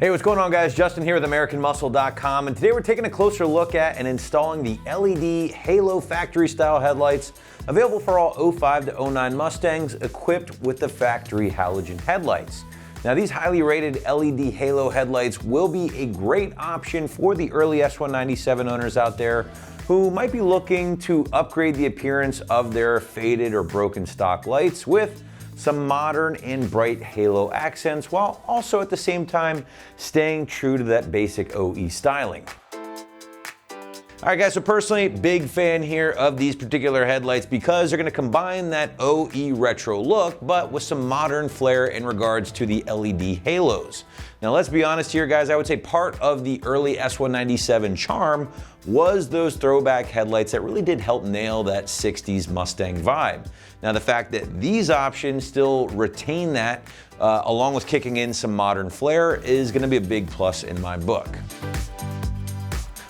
Hey, what's going on, guys? Justin here with AmericanMuscle.com, and today we're taking a closer look at and installing the LED Halo factory style headlights available for all 05 to 09 Mustangs equipped with the factory halogen headlights. Now, these highly rated LED Halo headlights will be a great option for the early S197 owners out there who might be looking to upgrade the appearance of their faded or broken stock lights with some modern and bright halo accents, while also at the same time staying true to that basic OE styling. All right, guys, so personally, big fan here of these particular headlights because they're gonna combine that OE retro look, but with some modern flair in regards to the LED halos. Now, let's be honest here, guys, I would say part of the early S197 charm was those throwback headlights that really did help nail that 60s Mustang vibe. Now, the fact that these options still retain that, along with kicking in some modern flair, is gonna be a big plus in my book.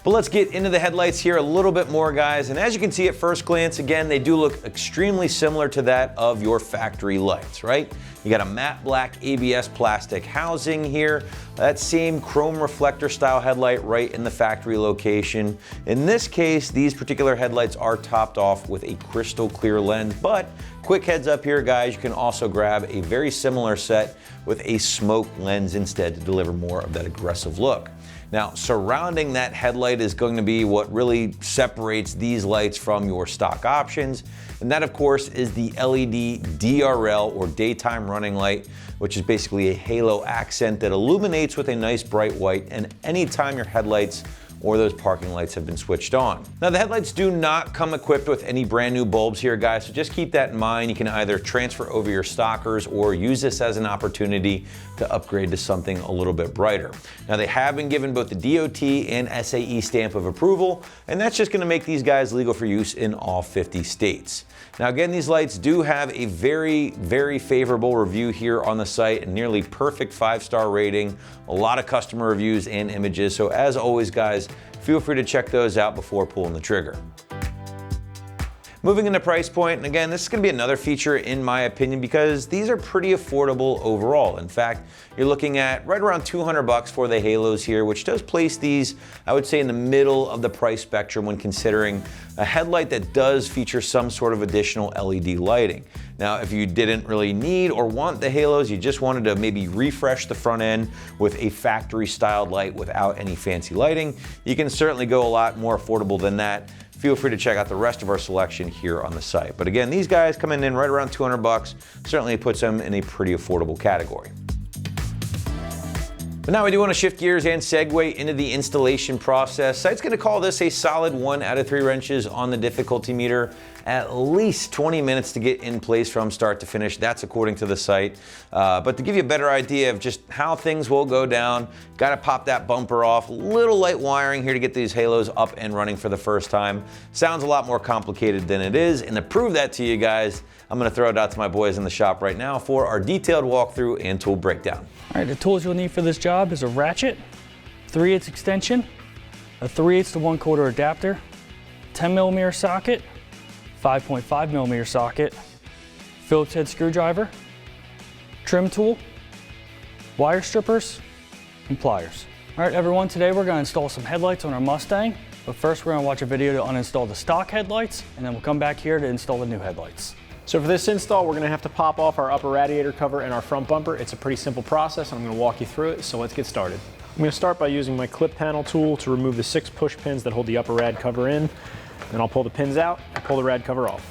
But let's get into the headlights here a little bit more, guys. And as you can see at first glance, again, they do look extremely similar to that of your factory lights, right? You got a matte black ABS plastic housing here, that same chrome reflector style headlight right in the factory location. In this case, these particular headlights are topped off with a crystal clear lens, but quick heads up here, guys, you can also grab a very similar set with a smoke lens instead to deliver more of that aggressive look. Now, surrounding that headlight is going to be what really separates these lights from your stock options. And that, of course, is the LED DRL, or daytime running light, which is basically a halo accent that illuminates with a nice bright white and anytime your headlights or those parking lights have been switched on. Now, the headlights do not come equipped with any brand new bulbs here, guys, so just keep that in mind. You can either transfer over your stockers or use this as an opportunity to upgrade to something a little bit brighter. Now, they have been given both the DOT and SAE stamp of approval, and that's just gonna make these guys legal for use in all 50 states. Now, again, these lights do have a very, very favorable review here on the site, a nearly perfect 5-star rating, a lot of customer reviews and images. So as always, guys, feel free to check those out before pulling the trigger. Moving into price point, and again, this is gonna be another feature in my opinion because these are pretty affordable overall. In fact, you're looking at right around 200 bucks for the halos here, which does place these, I would say, in the middle of the price spectrum when considering a headlight that does feature some sort of additional LED lighting. Now, if you didn't really need or want the halos, you just wanted to maybe refresh the front end with a factory styled light without any fancy lighting, you can certainly go a lot more affordable than that. Feel free to check out the rest of our selection here on the site. But again, these guys coming in right around 200 bucks, certainly puts them in a pretty affordable category. But now we do want to shift gears and segue into the installation process. Site's going to call this a solid 1 out of 3 wrenches on the difficulty meter. At least 20 minutes to get in place from start to finish. That's according to the site. But to give you a better idea of just how things will go down, got to pop that bumper off. Little light wiring here to get these halos up and running for the first time. Sounds a lot more complicated than it is. And to prove that to you guys, I'm going to throw it out to my boys in the shop right now for our detailed walkthrough and tool breakdown. All right, the tools you'll need for this job is a ratchet, 3/8 extension, a 3/8 to 1/4 adapter, 10mm socket, 5.5mm socket, Phillips head screwdriver, trim tool, wire strippers, and pliers. All right, everyone, today we're gonna install some headlights on our Mustang, but first we're gonna watch a video to uninstall the stock headlights, and then we'll come back here to install the new headlights. So for this install, we're gonna have to pop off our upper radiator cover and our front bumper. It's a pretty simple process, and I'm gonna walk you through it, so let's get started. I'm gonna start by using my clip panel tool to remove the 6 push pins that hold the upper rad cover in. Then I'll pull the pins out and pull the rad cover off.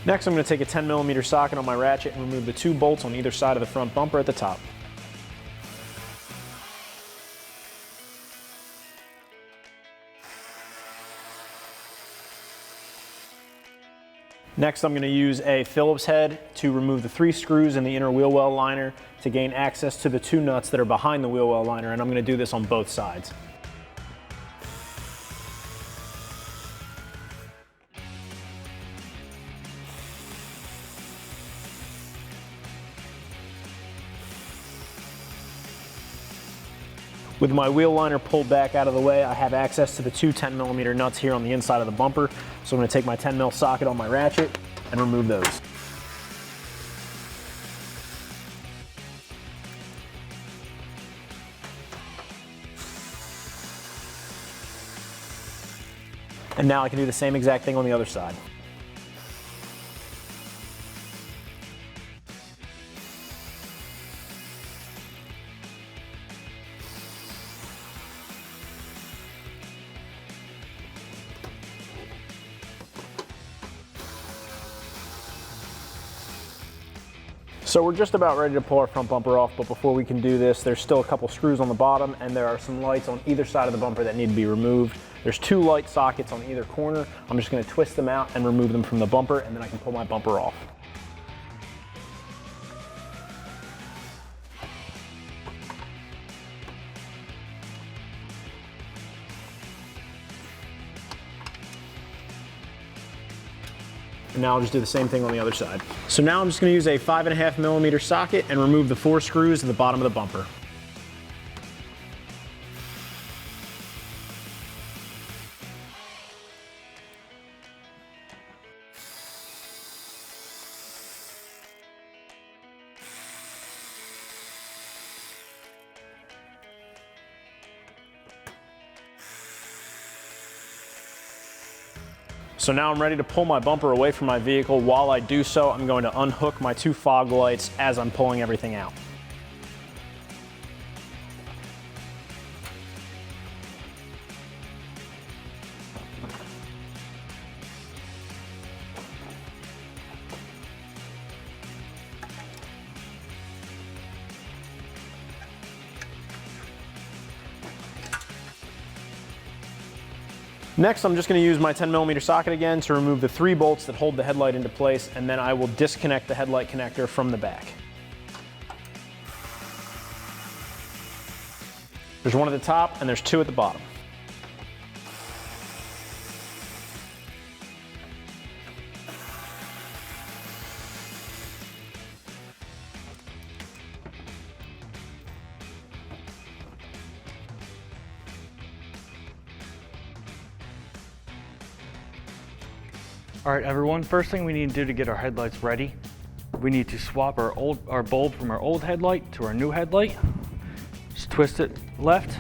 Next, I'm going to take a 10mm socket on my ratchet and remove the 2 bolts on either side of the front bumper at the top. Next, I'm going to use a Phillips head to remove the 3 screws in the inner wheel well liner to gain access to the 2 nuts that are behind the wheel well liner, and I'm going to do this on both sides. With my wheel liner pulled back out of the way, I have access to the two 10mm nuts here on the inside of the bumper. So I'm going to take my 10mm socket on my ratchet and remove those. And now I can do the same exact thing on the other side. So we're just about ready to pull our front bumper off, but before we can do this, there's still a couple screws on the bottom, and there are some lights on either side of the bumper that need to be removed. There's two light sockets on either corner. I'm just going to twist them out and remove them from the bumper, and then I can pull my bumper off. And now I'll just do the same thing on the other side. So now I'm just going to use a 5.5mm socket and remove the 4 screws at the bottom of the bumper. So now I'm ready to pull my bumper away from my vehicle. While I do so, I'm going to unhook my 2 fog lights as I'm pulling everything out. Next, I'm just going to use my 10mm socket again to remove the 3 bolts that hold the headlight into place, and then I will disconnect the headlight connector from the back. There's one at the top and there's 2 at the bottom. All right, everyone, first thing we need to do to get our headlights ready, we need to swap our bulb from our old headlight to our new headlight. Just twist it left,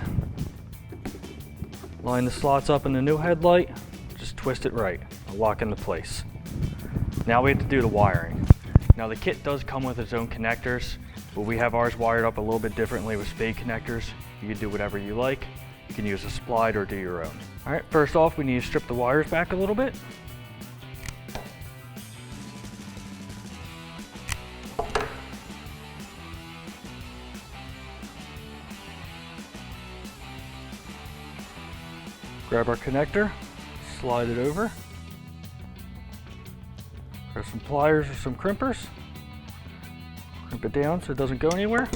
line the slots up in the new headlight, just twist it right, and lock into place. Now we have to do the wiring. Now the kit does come with its own connectors, but we have ours wired up a little bit differently with spade connectors. You can do whatever you like. You can use a splide or do your own. All right, first off, we need to strip the wires back a little bit. Grab our connector, slide it over. Grab some pliers or some crimpers. Crimp it down so it doesn't go anywhere.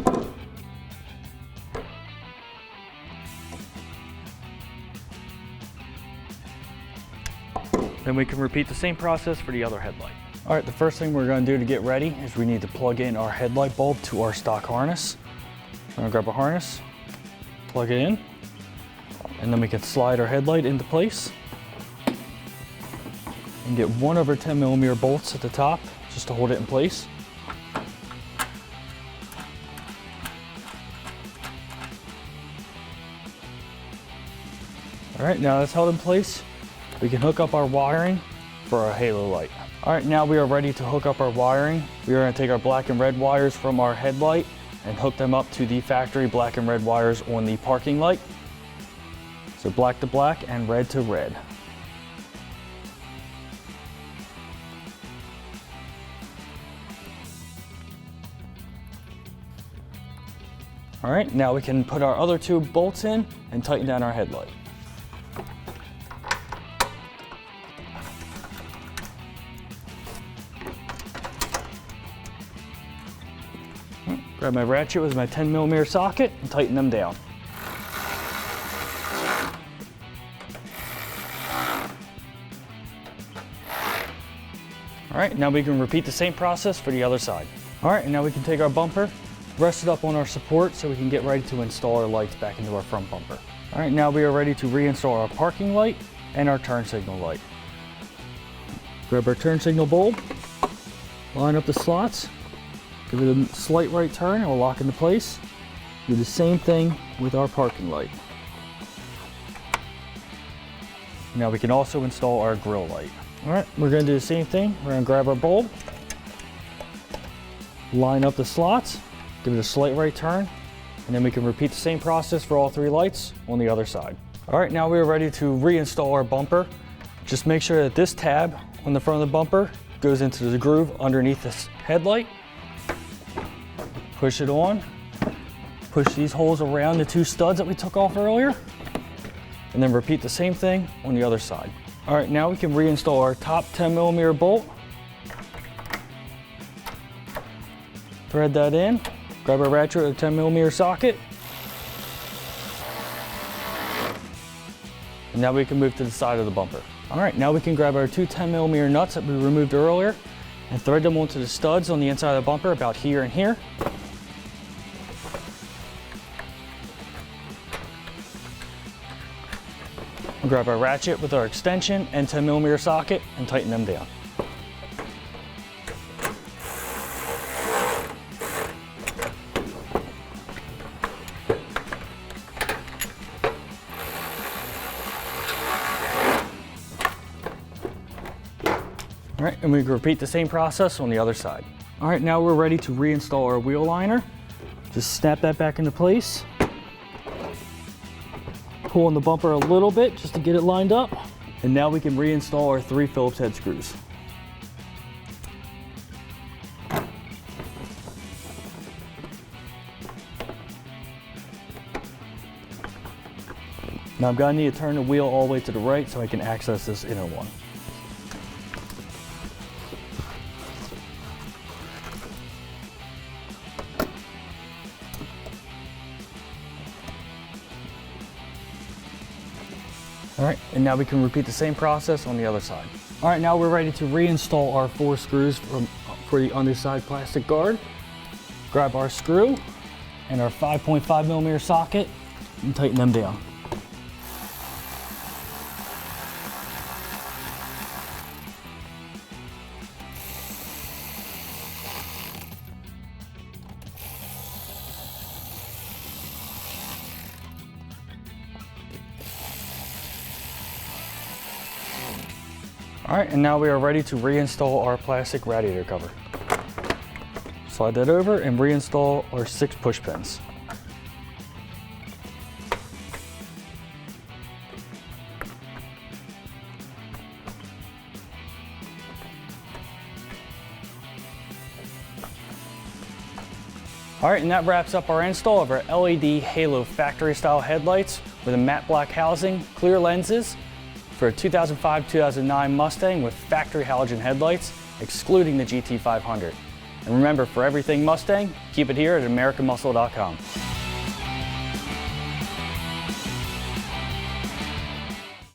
Then we can repeat the same process for the other headlight. All right, the first thing we're going to do to get ready is we need to plug in our headlight bulb to our stock harness. I'm going to grab a harness, plug it in, and then we can slide our headlight into place and get 1/10mm bolts at the top just to hold it in place. All right, now that's held in place, we can hook up our wiring for our halo light. All right, now we are ready to hook up our wiring. We are going to take our black and red wires from our headlight and hook them up to the factory black and red wires on the parking light. So black to black and red to red. All right, now we can put our other 2 bolts in and tighten down our headlight. Grab my ratchet with my 10mm socket and tighten them down. All right, now we can repeat the same process for the other side. All right, and now we can take our bumper rest it up on our support so we can get ready to install our lights back into our front bumper. All right, now we are ready to reinstall our parking light and our turn signal light. Grab our turn signal bulb, line up the slots, give it a slight right turn, it will lock into place. Do the same thing with our parking light. Now we can also install our grill light. All right, we're gonna do the same thing. We're gonna grab our bulb, line up the slots, give it a slight right turn, and then we can repeat the same process for all 3 lights on the other side. All right, now we are ready to reinstall our bumper. Just make sure that this tab on the front of the bumper goes into the groove underneath this headlight. Push it on, push these holes around the 2 studs that we took off earlier, and then repeat the same thing on the other side. All right, now we can reinstall our top 10mm bolt. Thread that in, grab our ratchet with a 10mm socket. And now we can move to the side of the bumper. All right, now we can grab our 2 10mm nuts that we removed earlier and thread them onto the studs on the inside of the bumper about here and here. We'll grab our ratchet with our extension and 10mm socket and tighten them down. All right, and we can repeat the same process on the other side. All right, now we're ready to reinstall our wheel liner. Just snap that back into place. Pull on the bumper a little bit just to get it lined up. And now we can reinstall our 3 Phillips head screws. Now I'm gonna need to turn the wheel all the way to the right so I can access this inner one. All right, and now we can repeat the same process on the other side. All right, now we're ready to reinstall our 4 screws for the underside plastic guard. Grab our screw and our 5.5mm socket and tighten them down. All right, and now we are ready to reinstall our plastic radiator cover. Slide that over and reinstall our 6 push pins. All right, and that wraps up our install of our LED Halo factory style headlights with a matte black housing, clear lenses, for a 2005-2009 Mustang with factory halogen headlights, excluding the GT500. And remember, for everything Mustang, keep it here at AmericanMuscle.com.